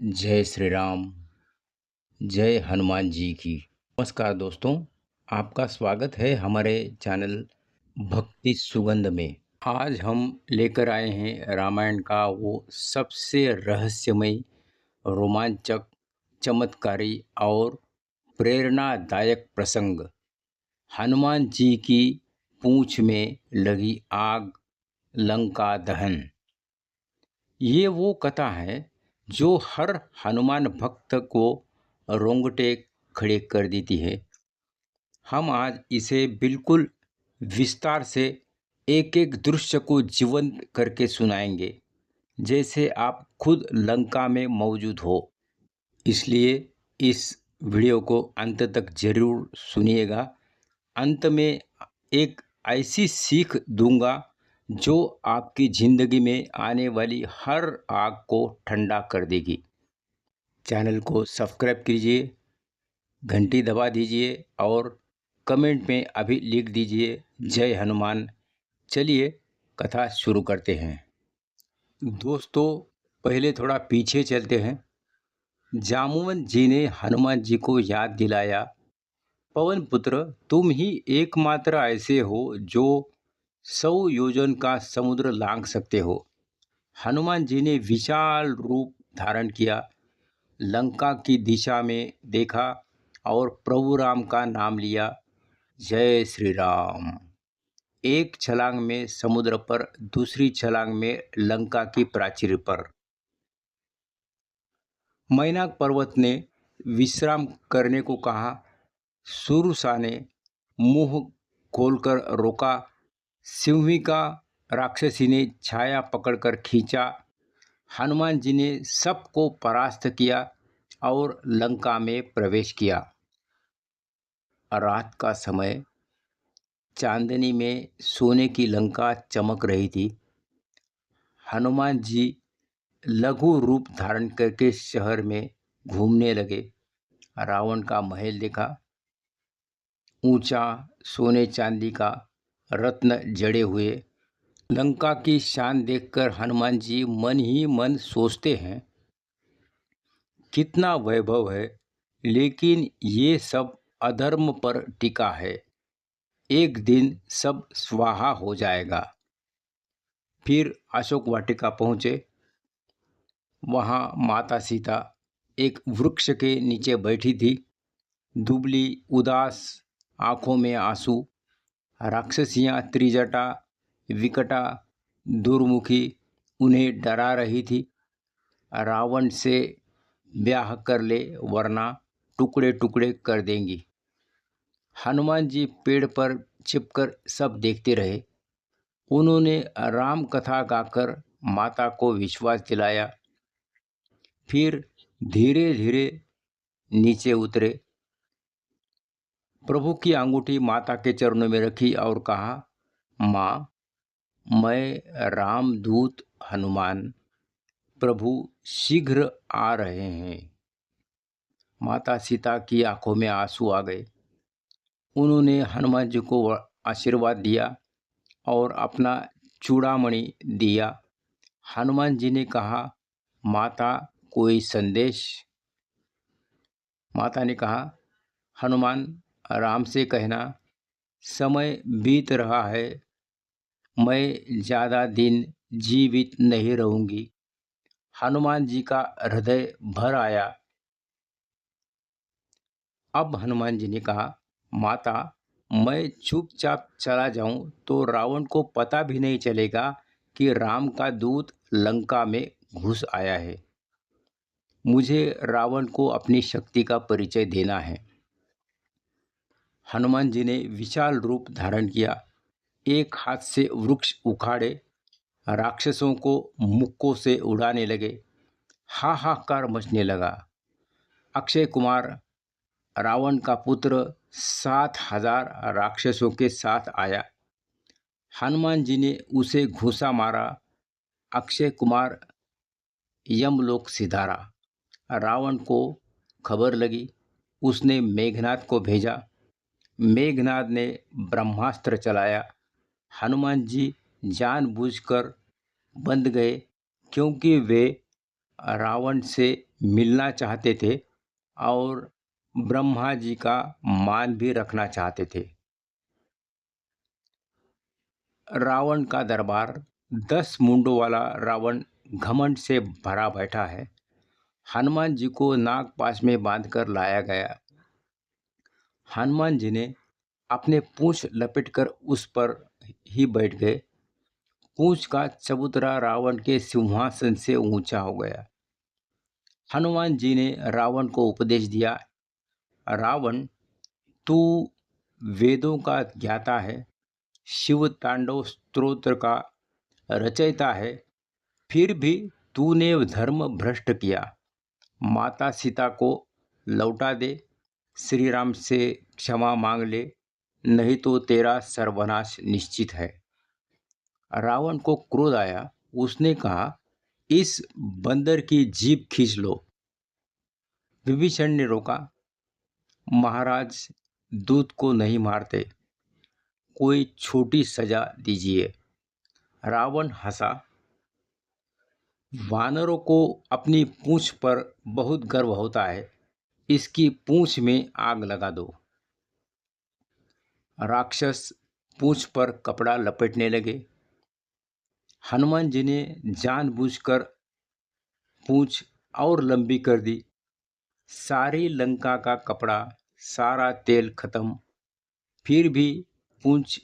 जय श्री राम। जय हनुमान जी की। नमस्कार दोस्तों, आपका स्वागत है हमारे चैनल भक्ति सुगंध में। आज हम लेकर आए हैं रामायण का वो सबसे रहस्यमय, रोमांचक, चमत्कारी और प्रेरणादायक प्रसंग, हनुमान जी की पूंछ में लगी आग, लंका दहन। ये वो कथा है जो हर हनुमान भक्त को रोंगटे खड़े कर देती है। हम आज इसे बिल्कुल विस्तार से एक एक दृश्य को जीवंत करके सुनाएंगे, जैसे आप खुद लंका में मौजूद हो। इसलिए इस वीडियो को अंत तक जरूर सुनिएगा। अंत में एक ऐसी सीख दूंगा जो आपकी जिंदगी में आने वाली हर आग को ठंडा कर देगी। चैनल को सब्सक्राइब कीजिए, घंटी दबा दीजिए और कमेंट में अभी लिख दीजिए जय हनुमान। चलिए कथा शुरू करते हैं। दोस्तों, पहले थोड़ा पीछे चलते हैं। जामुवन जी ने हनुमान जी को याद दिलाया, पवन पुत्र, तुम ही एकमात्र ऐसे हो जो 100 योजन का समुद्र लांघ सकते हो। हनुमान जी ने विशाल रूप धारण किया, लंका की दिशा में देखा और प्रभु राम का नाम लिया, जय श्री राम। एक छलांग में समुद्र पर, दूसरी छलांग में लंका की प्राचीर पर। मैनाक पर्वत ने विश्राम करने को कहा, सुरसा ने मुंह खोलकर रोका, सिंहिका राक्षसी ने छाया पकड़कर खींचा। हनुमान जी ने सबको परास्त किया और लंका में प्रवेश किया। रात का समय, चांदनी में सोने की लंका चमक रही थी। हनुमान जी लघु रूप धारण करके शहर में घूमने लगे। रावण का महल देखा, ऊंचा, सोने चांदी का, रत्न जड़े हुए। लंका की शान देखकर हनुमान जी मन ही मन सोचते हैं, कितना वैभव है, लेकिन ये सब अधर्म पर टिका है। एक दिन सब स्वाहा हो जाएगा। फिर अशोक वाटिका पहुँचे। वहाँ माता सीता एक वृक्ष के नीचे बैठी थी, दुबली, उदास, आंखों में आंसू। राक्षसियाँ त्रिजटा, विकटा, दुर्मुखी उन्हें डरा रही थी। रावण से ब्याह कर ले वरना टुकड़े टुकड़े कर देंगी। हनुमान जी पेड़ पर छिपकर सब देखते रहे। उन्होंने राम कथा गाकर माता को विश्वास दिलाया। फिर धीरे धीरे नीचे उतरे, प्रभु की अंगूठी माता के चरणों में रखी और कहा, माँ, मैं रामदूत हनुमान, प्रभु शीघ्र आ रहे हैं। माता सीता की आंखों में आंसू आ गए। उन्होंने हनुमान जी को आशीर्वाद दिया और अपना चूड़ामणि दिया। हनुमान जी ने कहा, माता, कोई संदेश? माता ने कहा, हनुमान, राम से कहना, समय बीत रहा है, मैं ज़्यादा दिन जीवित नहीं रहूंगी। हनुमान जी का हृदय भर आया। अब हनुमान जी ने कहा, माता, मैं चुपचाप चला जाऊं तो रावण को पता भी नहीं चलेगा कि राम का दूत लंका में घुस आया है। मुझे रावण को अपनी शक्ति का परिचय देना है। हनुमान जी ने विशाल रूप धारण किया। एक हाथ से वृक्ष उखाड़े, राक्षसों को मुक्कों से उड़ाने लगे। हाहाकार मचने लगा। अक्षय कुमार, रावण का पुत्र, 7,000 राक्षसों के साथ आया। हनुमान जी ने उसे घूंसा मारा। अक्षय कुमार यमलोक सिधारा। रावण को खबर लगी। उसने मेघनाद को भेजा। मेघनाद ने ब्रह्मास्त्र चलाया। हनुमान जी जानबूझकर बंध गए, क्योंकि वे रावण से मिलना चाहते थे और ब्रह्मा जी का मान भी रखना चाहते थे। रावण का दरबार 10 मुंडों वाला रावण घमंड से भरा बैठा है। हनुमान जी को नागपाश में बांधकर लाया गया। हनुमान जी ने अपने पूंछ लपेटकर उस पर ही बैठ गए। पूंछ का चबूतरा रावण के सिंहासन से ऊंचा हो गया। हनुमान जी ने रावण को उपदेश दिया, रावण, तू वेदों का ज्ञाता है, शिव तांडव स्तोत्र का रचयिता है, फिर भी तूने धर्म भ्रष्ट किया। माता सीता को लौटा दे, श्री राम से क्षमा मांग ले, नहीं तो तेरा सर्वनाश निश्चित है। रावण को क्रोध आया। उसने कहा, इस बंदर की जीभ खींच लो। विभीषण ने रोका, महाराज, दूत को नहीं मारते, कोई छोटी सजा दीजिए। रावण हंसा, वानरों को अपनी पूंछ पर बहुत गर्व होता है, इसकी पूंछ में आग लगा दो। राक्षस पूंछ पर कपड़ा लपेटने लगे। हनुमान जी ने जानबूझकर पूंछ और लंबी कर दी। सारी लंका का कपड़ा, सारा तेल खत्म, फिर भी पूंछ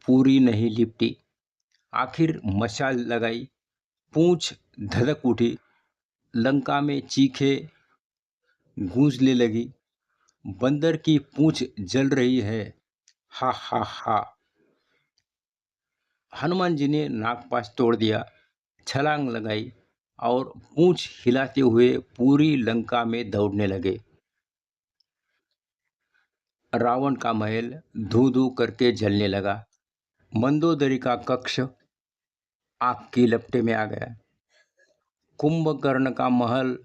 पूरी नहीं लिपटी। आखिर मशाल लगाई, पूंछ धधक उठी। लंका में चीखें गूंजने लगी, बंदर की पूंछ जल रही है, हा हा हा। हनुमान जी ने नागपाश तोड़ दिया, छलांग लगाई और पूंछ हिलाते हुए पूरी लंका में दौड़ने लगे। रावण का महल धू धू करके जलने लगा। मंदोदरी का कक्ष आग की लपटे में आ गया। कुंभकर्ण का महल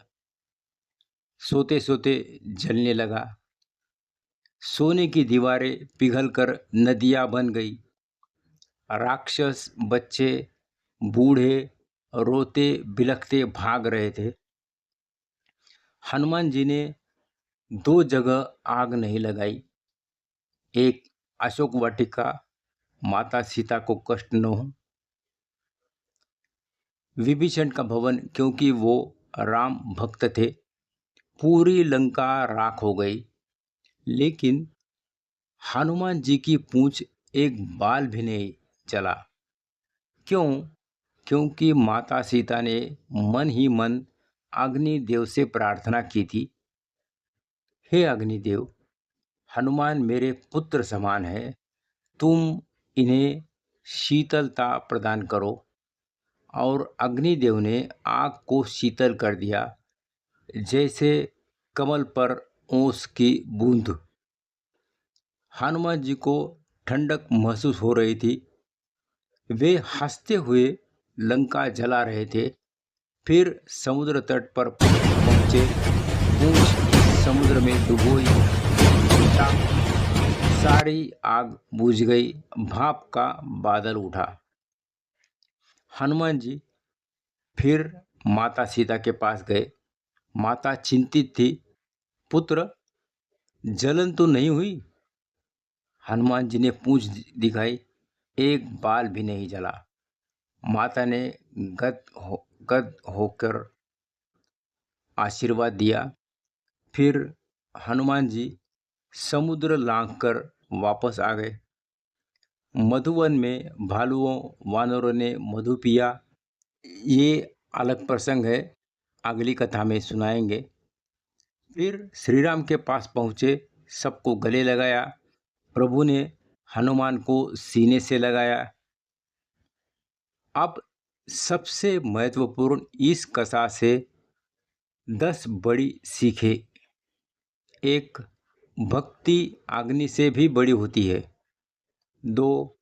सोते सोते जलने लगा। सोने की दीवारें पिघलकर नदियां बन गई। राक्षस, बच्चे, बूढ़े रोते बिलखते भाग रहे थे। हनुमान जी ने 2 जगह आग नहीं लगाई, एक अशोक वाटिका, माता सीता को कष्ट न हो। विभीषण का भवन, क्योंकि वो राम भक्त थे, पूरी लंका राख हो गई। लेकिन हनुमान जी की पूंछ एक बाल भी नहीं चला। क्यों? क्योंकि माता सीता ने मन ही मन अग्निदेव से प्रार्थना की थी, हे अग्निदेव, हनुमान मेरे पुत्र समान है, तुम इन्हें शीतलता प्रदान करो। और अग्निदेव ने आग को शीतल कर दिया, जैसे कमल पर ओस की बूंद। हनुमान जी को ठंडक महसूस हो रही थी। वे हंसते हुए लंका जला रहे थे। फिर समुद्र तट पर पहुंचे, पूंछ समुद्र में डुबोई, सारी आग बुझ गई, भाप का बादल उठा। हनुमान जी फिर माता सीता के पास गए। माता चिंतित थी, पुत्र, जलन तो नहीं हुई? हनुमान जी ने पूंछ दिखाई, एक बाल भी नहीं जला। माता ने गद होकर आशीर्वाद दिया। फिर हनुमान जी समुद्र लांघकर वापस आ गए। मधुवन में भालुओं वानरों ने मधु पिया। ये अलग प्रसंग है, अगली कथा में सुनाएंगे। फिर श्री राम के पास पहुँचे, सबको गले लगाया। प्रभु ने हनुमान को सीने से लगाया। अब सबसे महत्वपूर्ण, इस कथा से 10 बड़ी सीखें। 1. भक्ति अग्नि से भी बड़ी होती है। 2.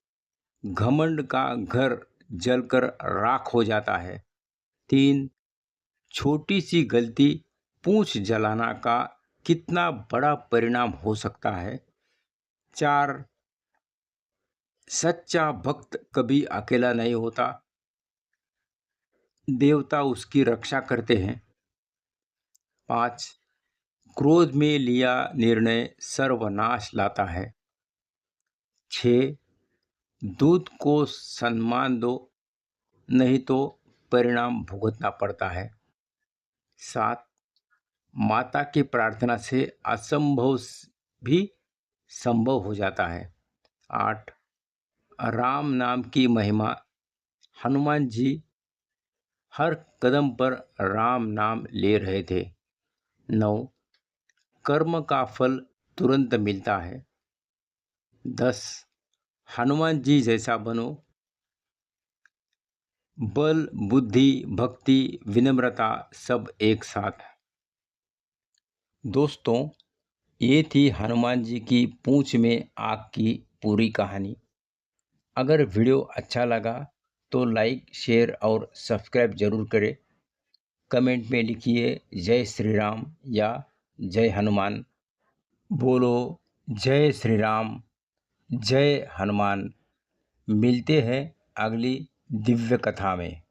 घमंड का घर जलकर राख हो जाता है। 3. छोटी सी गलती, पूंछ जलाना का कितना बड़ा परिणाम हो सकता है। 4. सच्चा भक्त कभी अकेला नहीं होता, देवता उसकी रक्षा करते हैं। 5. क्रोध में लिया निर्णय सर्वनाश लाता है। 6. दूध को सम्मान दो, नहीं तो परिणाम भुगतना पड़ता है। 7. माता की प्रार्थना से असंभव भी संभव हो जाता है। 8. राम नाम की महिमा, हनुमान जी हर कदम पर राम नाम ले रहे थे। 9. कर्म का फल तुरंत मिलता है। 10. हनुमान जी जैसा बनो। बल, बुद्धि, भक्ति, विनम्रता सब एक साथ। दोस्तों, ये थी हनुमान जी की पूंछ में आग की पूरी कहानी। अगर वीडियो अच्छा लगा तो लाइक, शेयर और सब्सक्राइब जरूर करें। कमेंट में लिखिए जय श्री राम या जय हनुमान। बोलो जय श्री राम, जय हनुमान। मिलते हैं अगली दिव्य कथा में।